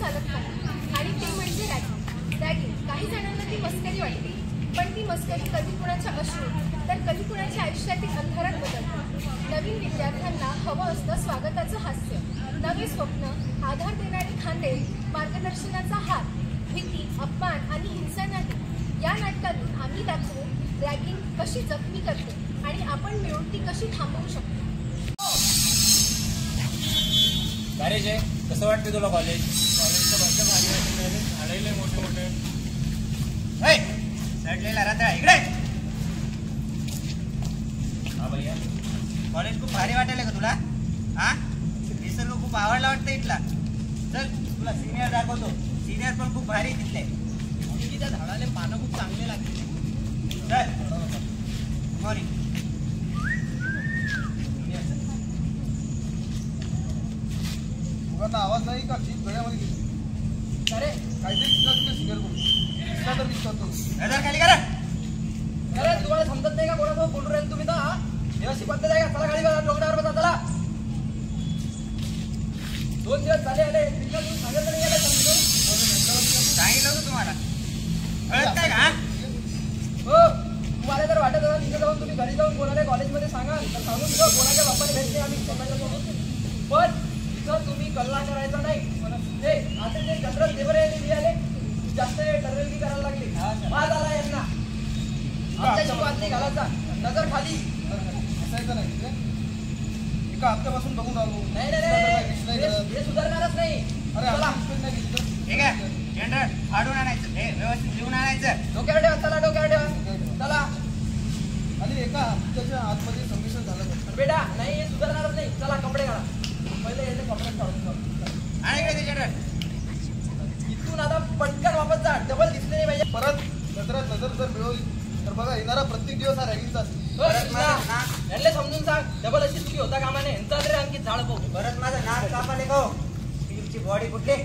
चालत नाही आणि ते म्हणजे रॅगिंग. रॅगिंग काही जणांना ती मस्करी वाटते, पण ती मस्करी कधी कुणाच्या अश्रू तर कधी कुणाच्या आयुष्यातील अंधारात बदलते. नवीन विद्यार्थ्यांना हवं असतं स्वागताचं हास्य, नवे स्वप्न, आधार देणारे खांदे, मार्गदर्शनाचा हात. भीती, अपमान आणि हिंसा नाही. या नाटकातून आम्ही दाखवू रॅगिंग कशी जखमी करते आणि आपण मिळून ती कशी थांबवू शकतो. अरे जय, कसं वाटते तुला कॉलेज? कॉलेजचं बघ भारी वाटते, झाडे मोठे मोठे. चढलेला रात्र इकडे. हा भैया, कॉलेज खूप भारी वाटेल का तुला? हा, निसर्ग खूप आवडला वाटतं इथला. चल तुला सिनियर दाखवतो. सिनियर पण खूप भारी तिथले. त्या झाडाले पानं खूप चांगले लागले. चल मॉर्निंग. आता आवाज नाही का? जीप गळ्यामध्ये गेली. अरे काहीतरी तुला सिनियर करू दिसला तर विचारतो. नजर खाली करा. अरे तुम्हाला समजत नाही का कोणासोबत बोलू राहिले तुम्ही? तर व्यवस्थित पद्धत आहे का? चला गाडी बघा, डोंगरावर बसा. चला 2 दिवस झाले आले सांगितलं नाही गेलं समजून. सांगितलं होतं तुम्हाला, कळत काय का? हो, तुम्हाला जर वाटत असेल तिथे जाऊन तुम्ही घरी जाऊन कोणाला कॉलेजमध्ये सांगा तर सांगून दिलं कोणाच्या बापाने भेटले आम्ही स्वतःच्या सोबत. पण तिथं तुम्ही कल्ला करायचा नाही. हे आता ते जनरल लेबर आले जास्त टर्वेलगी करायला लागली. वाद आला यांना. आमच्याशी वाद नाही घालायचा. नजर खाली. असायचं नाही. एका हप्त्यापासून बघून आलो. नाही हे सुधारणारच नाही. अरे ठीक आहे, जनरल फाडून आणायचं, हे व्यवस्थित लिहून आणायचं. डोक्यावर ठेवा. चला डोक्यावर ठेवा. चला. आणि एका हप्त्याच्या आतमध्ये सबमिशन झालं पाहिजे. बेटा नाही हे सुधारणारच नाही. चला कपडे घाला. पहिले याचे कपडे काढून आणि इकडे जनरल इथून आता पटकन वापस जा. डबल दिसले नाही पाहिजे. परत नजरात नजर जर मिळवली तर बघा येणारा प्रत्येक दिवस हा रॅगिंगचा असेल. यांना समजून सांग डबल अशी चुकी होता कामाने. यांचा तरी आणखी झाड पाहू. परत माझं नाक कापाले गो. तुमची बॉडी कुठली?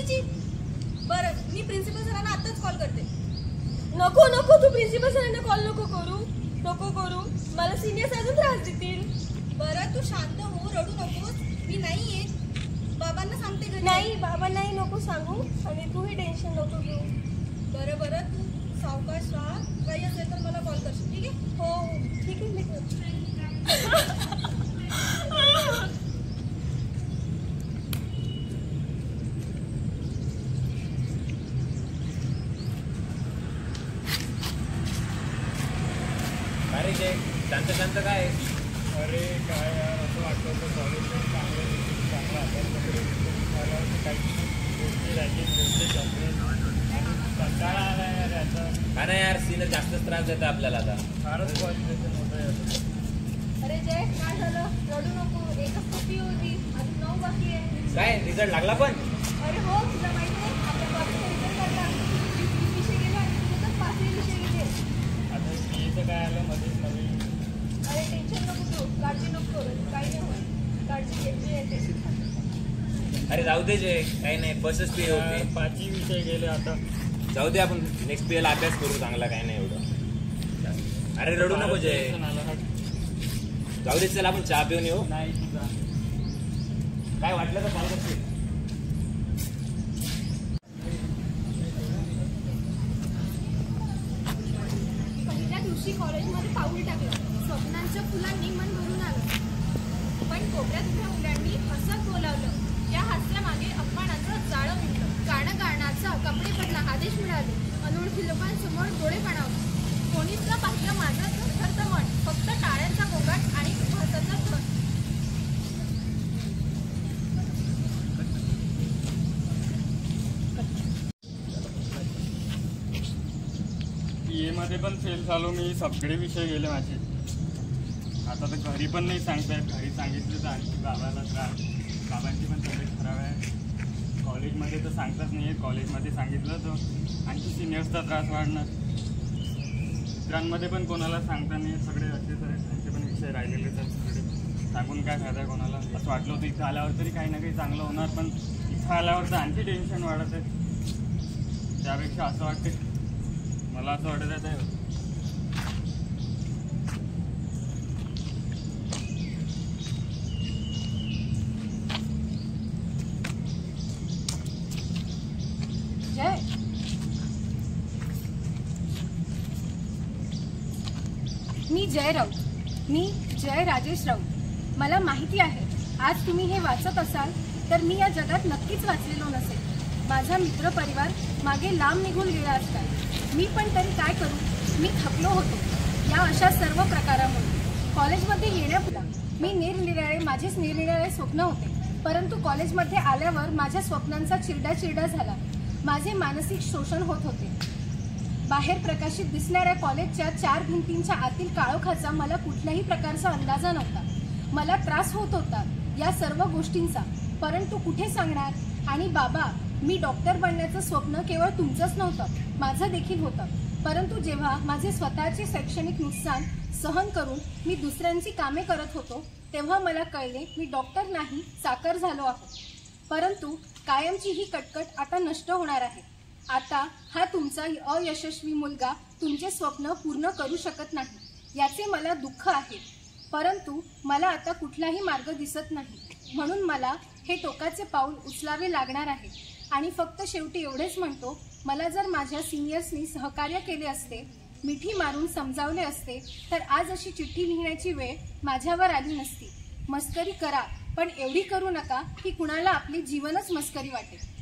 कशाची? बरं, मी प्रिन्सिपल सरांना आत्ताच कॉल करते. नको नको, तू प्रिन्सिपल सरांना कॉल नको करू. मला सिनियर्स अजून त्रास देतील. बरं, तू शांत हो, रडू नकोस. मी नाही येत, बाबांना सांगते घरी. नाही, बाबांनाही नको सांगू आणि तूही टेन्शन नको घेऊ. बरं, तू सावकाश राहा. काही असेल तर मला कॉल करशील, ठीक आहे? हो, ठीक आहे, मी करते. अरे जय, शांत काय आहे? अरे काय यार, असं वाटतं होतं कॉलेजमध्ये चांगला अभ्यास वगैरे मला काही गोष्टी रॅगिंग गोष्टी चॉकलेट कंटाळा आला यार याचा. हा ना यार, सीनियर जास्तच त्रास देतं आपल्याला आता. फारच कॉन्सन्ट्रेशन होतं याचं. अरे जय, काय झालं? रडू नको. एकच कॉपी होती, अजून 9 बाकी आहे. काय रिझल्ट लागला पण? अरे हो, तुला माहिती आहे आपल्या कॉलेजचा रिझल्ट लागला. 20 विषय गेले आणि तुझं 5 विषय गेले. आता सीएचं काय आलं मध्येच नवीन. अरे टेन्शन नको घेऊ, काळजी नको करू, काही नाही होत. काळजी घेतली आहे ते. अरे जाऊ दे जय, काही नाही, बसच पी होते. 5 विषय गेले आता. जाऊ दे, आपण नेक्स्ट पीएला अभ्यास करू चांगला, काही नाही एवढं. अरे रडू नको जय, जाऊ दे, चल आपण चहा पिऊन येऊ. नाही तुझा काय वाटलं तर कॉल करते. पहिल्या दिवशी कॉलेजमध्ये पाऊल टाकलं. स्वप्नांच्या फुलांनी मन भरून आलं. पण कोपऱ्यात उभ्या मुलांनी हसत बोलावलं. या हास्यामागे अपमानाचं जाळं उठलं. गाण्याचा कपडे बदला आदेश मिळाले. अनोळखी लोकांसमोर डोळे पाणावले. कोणीच न पाहिलं माझं थरथर मन. फक्त टाळ्यांचा गोंगाट आणि उपहासाचा थर. मध्ये पण फेल झालो मी. सगळे विषय गेले माझे. आता तर घरी पण नाही सांगतायत. घरी सांगितलं तर आणखी बाबाला त्रास. बाबांची पण तब्येत खराब आहे. कॉलेजमध्ये तर सांगताच नाही आहे. कॉलेजमध्ये सांगितलं तर आणखी सिनियर्सचा त्रास वाढणार. मित्रांमध्ये पण कोणाला सांगता नाही. सगळे असेच आहेत, त्यांचे पण विषय राहिलेलेच आहेत सगळे. सांगून काय फायदा आहे कोणाला. असं वाटलं होतं इथं आल्यावर तरी काही ना काही चांगलं होणार, पण इथं आल्यावर तर आणखी टेन्शन वाढत आहे. त्यापेक्षा असं वाटते, मला असं वाटत आहे जय, मी जय राऊत. मी जय राजेश राऊत. मला माहिती आहे आज तुम्ही हे वाचत असाल तर मी या जगात नक्कीच वाचलेलो नसेल. माझा मित्रपरिवार मागे लांब निघून गेला असतात. मी पण तरी काय करू. मी थकलो होतो या अशा सर्व प्रकारामुळे. कॉलेजमध्ये येण्यापुढे मी माझेच निरनिराळे स्वप्न होते. परंतु कॉलेजमध्ये आल्यावर माझ्या स्वप्नांचा चिरडा झाला. माझे मानसिक शोषण होत होते. बाहेर प्रकाशित दिसणाऱ्या कॉलेजच्या 4 भिंतींच्या आतील काळोखाचा मला कुठल्याही प्रकारचा अंदाजा नव्हता. मला त्रास होत होता या सर्व गोष्टींचा, परंतु कुठे सांगणार. आणि बाबा, मी डॉक्टर बनण्याचं स्वप्न केवळ तुमचंच नव्हतं, माझं देखील होतं. परंतु जेव्हा माझे स्वतःचे शैक्षणिक नुकसान सहन करून मी दुसऱ्यांची कामे करत होतो तेव्हा मला कळले मी डॉक्टर नाही, चाकर झालो आहे. परंतु कायमची ही कटकट आता नष्ट होणार आहे. आता हा तुमचा अयशस्वी मुलगा तुमचे स्वप्न पूर्ण करू शकत नाही याचे मला दुःख आहे. परंतु मला आता कुठलाही मार्ग दिसत नाही, म्हणून मला हे टोकाचे पाऊल उचलावे लागणार आहे. आणि फक्त शेवटी एवढेच म्हणतो, मला जर माझ्या सिनियर्सनी सहकार्य केले असते, मिठी मारून समजावले असते तर आज अशी चिठ्ठी लिहिण्याची वेळ माझ्यावर आली नसती. मस्करी करा, पण एवढी करू नका की कुणाला आपली जीवनच मस्करी वाटेल.